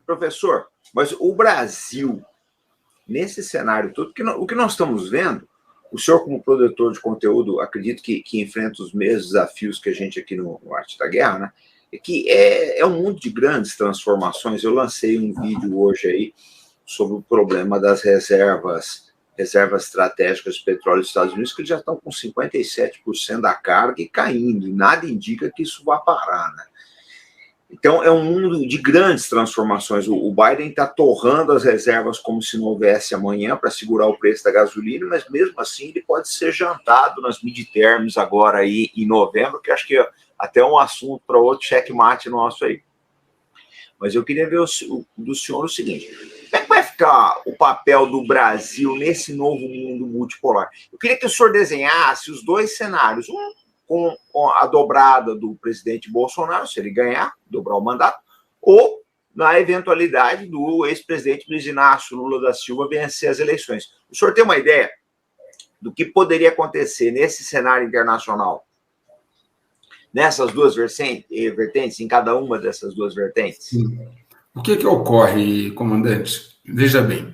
Professor, mas o Brasil, nesse cenário todo, o que nós estamos vendo, o senhor, como produtor de conteúdo, acredito que enfrenta os mesmos desafios que a gente aqui no Arte da Guerra, né? É que é um mundo de grandes transformações. Eu lancei um vídeo hoje aí sobre o problema das reservas estratégicas de petróleo dos Estados Unidos, que já estão com 57% da carga e caindo, e nada indica que isso vá parar, né? Então, é um mundo de grandes transformações. O Biden está torrando as reservas como se não houvesse amanhã para segurar o preço da gasolina, mas mesmo assim ele pode ser jantado nas midterms agora aí em novembro, que acho que é até um assunto para outro checkmate nosso aí. Mas eu queria ver do senhor o seguinte: como é que vai ficar o papel do Brasil nesse novo mundo multipolar? Eu queria que o senhor desenhasse os dois cenários, com a dobrada do presidente Bolsonaro, se ele ganhar, dobrar o mandato, ou na eventualidade do ex-presidente Luiz Inácio Lula da Silva vencer as eleições. O senhor tem uma ideia do que poderia acontecer nesse cenário internacional, nessas duas vertentes, em cada uma dessas duas vertentes? Sim. O que ocorre, comandante? Veja bem,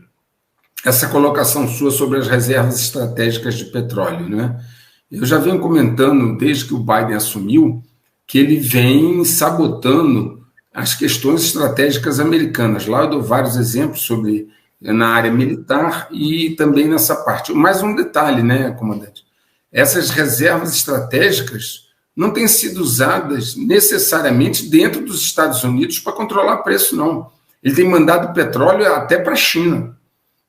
essa colocação sua sobre as reservas estratégicas de petróleo, né? Eu já venho comentando, desde que o Biden assumiu, que ele vem sabotando as questões estratégicas americanas. Lá eu dou vários exemplos sobre na área militar e também nessa parte. Mais um detalhe, né, comandante? Essas reservas estratégicas não têm sido usadas necessariamente dentro dos Estados Unidos para controlar preço, não. Ele tem mandado petróleo até para a China,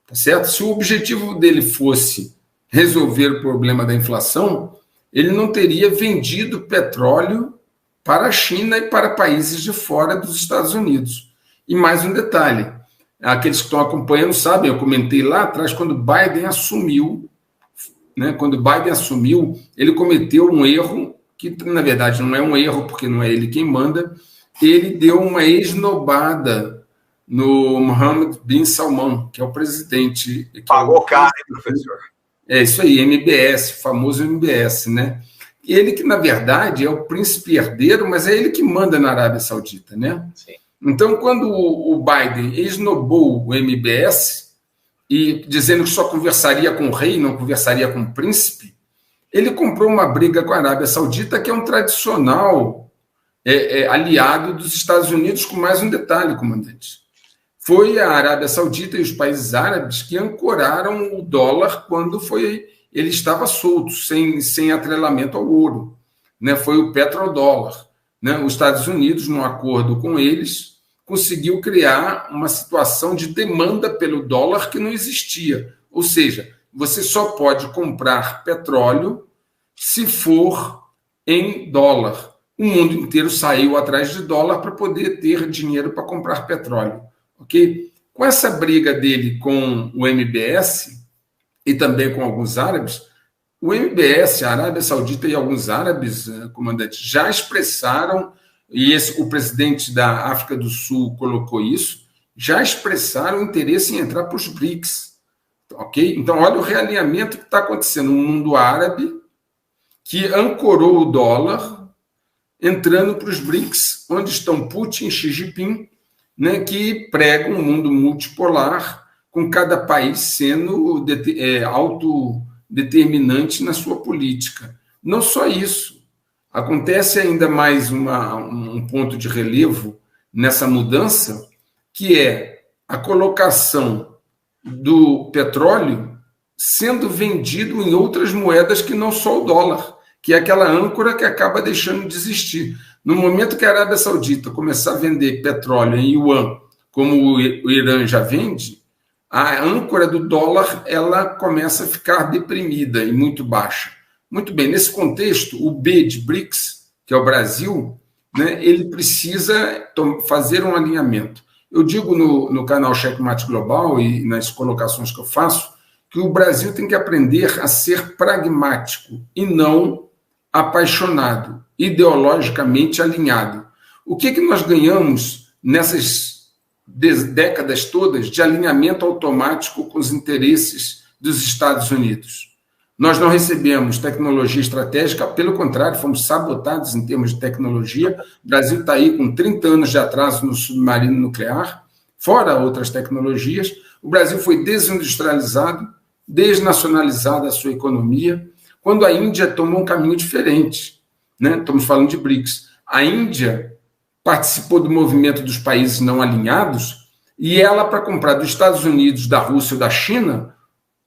tá certo? Se o objetivo dele fosse resolver o problema da inflação, ele não teria vendido petróleo para a China e para países de fora dos Estados Unidos. E mais um detalhe, aqueles que estão acompanhando sabem, eu comentei lá atrás, quando Biden assumiu, né, ele cometeu um erro, que na verdade não é um erro, porque não é ele quem manda, ele deu uma esnobada no Mohammed bin Salman, que é o presidente... Pagou caro, hein, professor? É isso aí, MBS, famoso MBS, né? Ele que, na verdade, é o príncipe herdeiro, mas é ele que manda na Arábia Saudita, né? Sim. Então, quando o Biden esnobou o MBS, e dizendo que só conversaria com o rei, não conversaria com o príncipe, ele comprou uma briga com a Arábia Saudita, que é um tradicional aliado dos Estados Unidos, com mais um detalhe, comandante. Foi a Arábia Saudita e os países árabes que ancoraram o dólar quando ele estava solto, sem atrelamento ao ouro, né? Foi o petrodólar, né? Os Estados Unidos, num acordo com eles, conseguiu criar uma situação de demanda pelo dólar que não existia. Ou seja, você só pode comprar petróleo se for em dólar. O mundo inteiro saiu atrás de dólar para poder ter dinheiro para comprar petróleo. Okay? Com essa briga dele com o MBS e também com alguns árabes, o MBS, a Arábia Saudita e alguns árabes, comandante, já expressaram, e o presidente da África do Sul colocou isso, já expressaram interesse em entrar para os BRICS. Okay? Então, olha o realinhamento que está acontecendo no mundo árabe, que ancorou o dólar, entrando para os BRICS, onde estão Putin e Xi Jinping, né, que pregam um mundo multipolar, com cada país sendo autodeterminante na sua política. Não só isso. Acontece ainda mais um ponto de relevo nessa mudança, que é a colocação do petróleo sendo vendido em outras moedas que não só o dólar, que é aquela âncora que acaba deixando de existir. No momento que a Arábia Saudita começar a vender petróleo em yuan, como o Irã já vende, a âncora do dólar ela começa a ficar deprimida e muito baixa. Muito bem, nesse contexto, o B de BRICS, que é o Brasil, né, ele precisa fazer um alinhamento. Eu digo no canal Checkmate Global e nas colocações que eu faço, que o Brasil tem que aprender a ser pragmático e não apaixonado, ideologicamente alinhado. O que nós ganhamos nessas décadas todas de alinhamento automático com os interesses dos Estados Unidos? Nós não recebemos tecnologia estratégica, pelo contrário, fomos sabotados em termos de tecnologia. O Brasil está aí com 30 anos de atraso no submarino nuclear, fora outras tecnologias. O Brasil foi desindustrializado, desnacionalizada a sua economia, quando a Índia tomou um caminho diferente, né? Estamos falando de BRICS. A Índia participou do movimento dos países não alinhados e ela, para comprar dos Estados Unidos, da Rússia ou da China,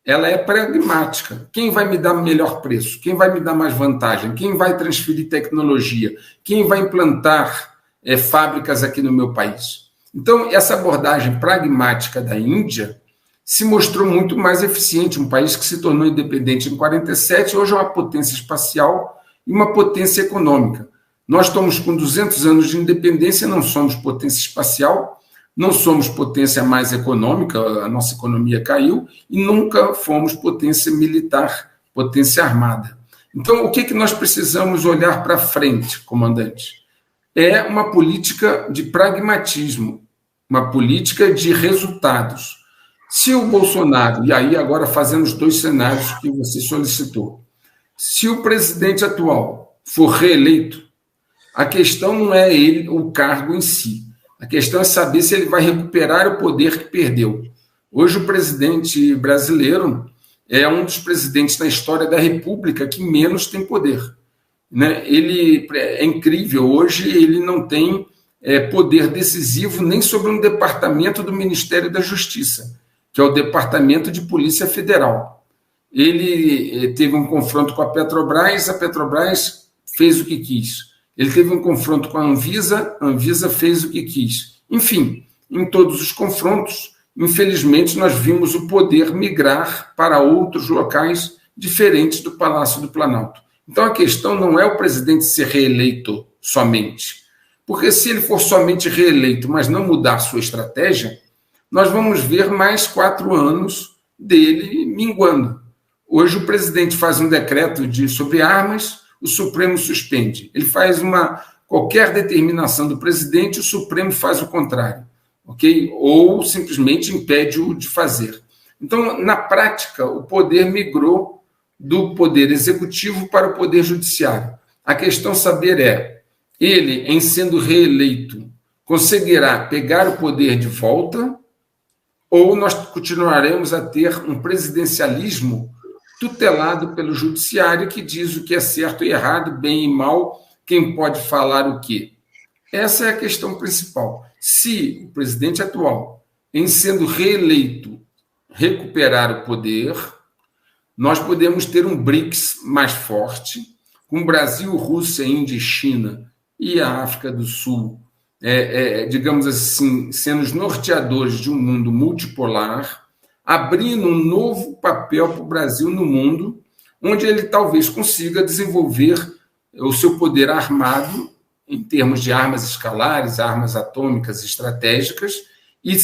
ela é pragmática. Quem vai me dar melhor preço? Quem vai me dar mais vantagem? Quem vai transferir tecnologia? Quem vai implantar fábricas aqui no meu país? Então, essa abordagem pragmática da Índia se mostrou muito mais eficiente. Um país que se tornou independente em 47, hoje é uma potência espacial e uma potência econômica. Nós estamos com 200 anos de independência, não somos potência espacial, não somos potência mais econômica, a nossa economia caiu, e nunca fomos potência militar, potência armada. Então, o que nós precisamos olhar para frente, comandante? É uma política de pragmatismo, uma política de resultados. Se o Bolsonaro, e aí agora fazendo os dois cenários que você solicitou, se o presidente atual for reeleito, a questão não é ele, o cargo em si. A questão é saber se ele vai recuperar o poder que perdeu. Hoje o presidente brasileiro é um dos presidentes na história da República que menos tem poder, né? Ele é incrível, hoje ele não tem poder decisivo nem sobre um departamento do Ministério da Justiça, que é o Departamento de Polícia Federal. Ele teve um confronto com a Petrobras fez o que quis. Ele teve um confronto com a Anvisa fez o que quis. Enfim, em todos os confrontos, infelizmente, nós vimos o poder migrar para outros locais diferentes do Palácio do Planalto. Então, a questão não é o presidente ser reeleito somente, porque se ele for somente reeleito, mas não mudar sua estratégia, nós vamos ver mais 4 anos dele minguando. Hoje o presidente faz um decreto sobre armas, o Supremo suspende. Ele faz qualquer determinação do presidente, o Supremo faz o contrário, ok? Ou simplesmente impede-o de fazer. Então, na prática, o poder migrou do poder executivo para o poder judiciário. A questão saber é, ele, em sendo reeleito, conseguirá pegar o poder de volta ou nós continuaremos a ter um presidencialismo tutelado pelo judiciário que diz o que é certo e errado, bem e mal, quem pode falar o quê? Essa é a questão principal. Se o presidente atual, em sendo reeleito, recuperar o poder, nós podemos ter um BRICS mais forte, com Brasil, Rússia, Índia e China e a África do Sul, digamos assim, sendo os norteadores de um mundo multipolar, abrindo um novo papel para o Brasil no mundo, onde ele talvez consiga desenvolver o seu poder armado, em termos de armas escalares, armas atômicas estratégicas, e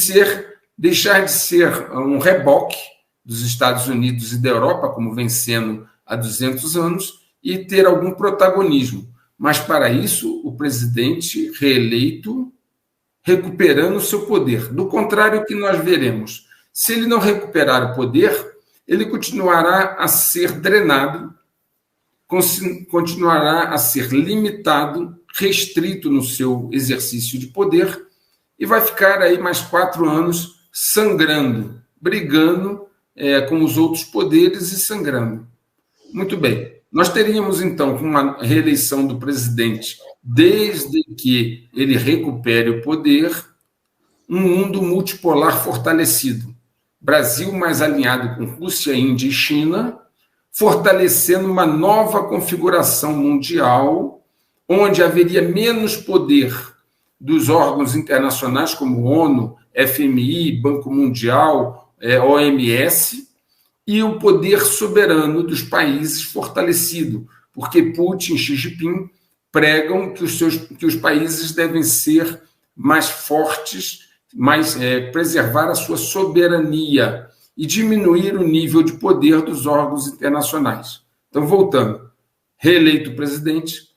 deixar de ser um reboque dos Estados Unidos e da Europa, como vem sendo há 200 anos, e ter algum protagonismo. Mas, para isso, o presidente reeleito recuperando o seu poder. Do contrário, o que nós veremos? Se ele não recuperar o poder, ele continuará a ser drenado, continuará a ser limitado, restrito no seu exercício de poder e vai ficar aí mais 4 anos sangrando, brigando com os outros poderes e sangrando. Muito bem. Nós teríamos, então, com uma reeleição do presidente, desde que ele recupere o poder, um mundo multipolar fortalecido. Brasil mais alinhado com Rússia, Índia e China, fortalecendo uma nova configuração mundial, onde haveria menos poder dos órgãos internacionais como ONU, FMI, Banco Mundial, OMS, e o poder soberano dos países fortalecido, porque Putin e Xi Jinping pregam que os países devem ser mais fortes, preservar a sua soberania e diminuir o nível de poder dos órgãos internacionais. Então, voltando, reeleito o presidente,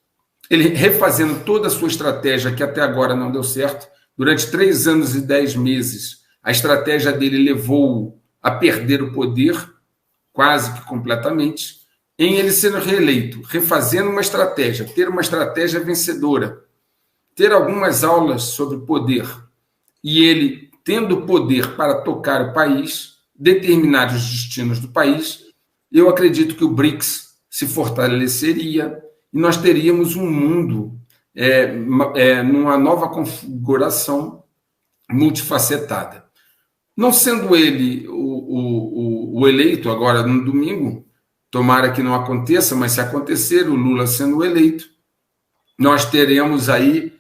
ele refazendo toda a sua estratégia, que até agora não deu certo, durante 3 anos e 10 meses, a estratégia dele levou-o a perder o poder, quase que completamente, em ele sendo reeleito, refazendo uma estratégia, ter uma estratégia vencedora, ter algumas aulas sobre poder, e ele tendo poder para tocar o país, determinar os destinos do país, eu acredito que o BRICS se fortaleceria e nós teríamos um mundo numa nova configuração multifacetada. Não sendo ele o eleito agora no domingo, tomara que não aconteça, mas se acontecer, o Lula sendo eleito, nós teremos aí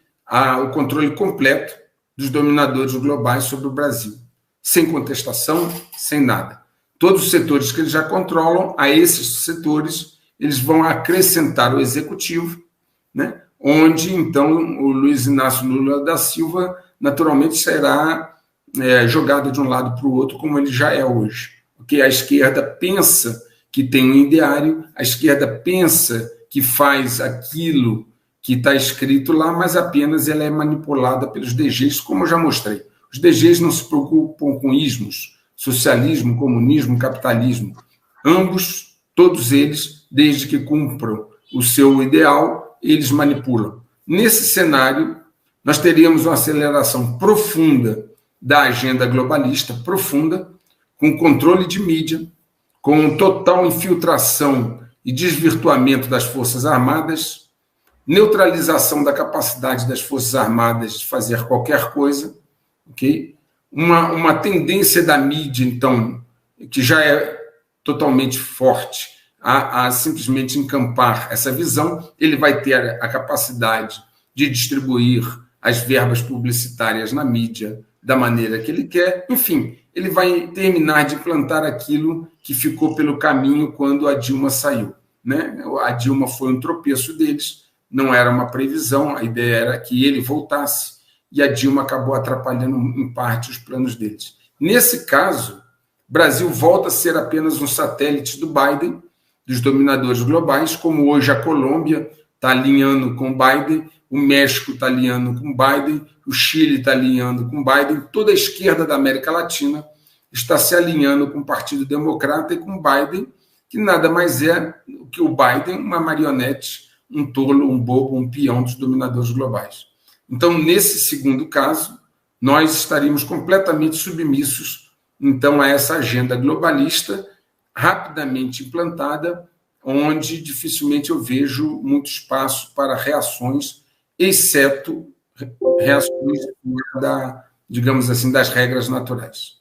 o controle completo dos dominadores globais sobre o Brasil, sem contestação, sem nada. Todos os setores que eles já controlam, a esses setores, eles vão acrescentar o executivo, né? Onde, então, o Luiz Inácio Lula da Silva, naturalmente, será jogado de um lado para o outro, como ele já é hoje. Porque a esquerda pensa que tem um ideário, a esquerda pensa que faz aquilo que está escrito lá, mas apenas ela é manipulada pelos DGs, como eu já mostrei. Os DGs não se preocupam com ismos, socialismo, comunismo, capitalismo. Ambos, todos eles, desde que cumpram o seu ideal, eles manipulam. Nesse cenário, nós teríamos uma aceleração profunda da agenda globalista, profunda, com controle de mídia, com total infiltração e desvirtuamento das Forças Armadas, neutralização da capacidade das Forças Armadas de fazer qualquer coisa, ok? Uma tendência da mídia, então, que já é totalmente forte, a simplesmente encampar essa visão. Ele vai ter a capacidade de distribuir as verbas publicitárias na mídia da maneira que ele quer. Enfim, ele vai terminar de implantar aquilo que ficou pelo caminho quando a Dilma saiu, né? A Dilma foi um tropeço deles, não era uma previsão, a ideia era que ele voltasse, e a Dilma acabou atrapalhando em parte os planos deles. Nesse caso, o Brasil volta a ser apenas um satélite do Biden, dos dominadores globais, como hoje a Colômbia está alinhando com o Biden, o México está alinhando com o Biden, o Chile está alinhando com o Biden, toda a esquerda da América Latina está se alinhando com o Partido Democrata e com o Biden, que nada mais é que o Biden, uma marionete, um tolo, um bobo, um peão dos dominadores globais. Então, nesse segundo caso, nós estaríamos completamente submissos, então, a essa agenda globalista rapidamente implantada, onde dificilmente eu vejo muito espaço para reações, exceto reações digamos assim, das regras naturais.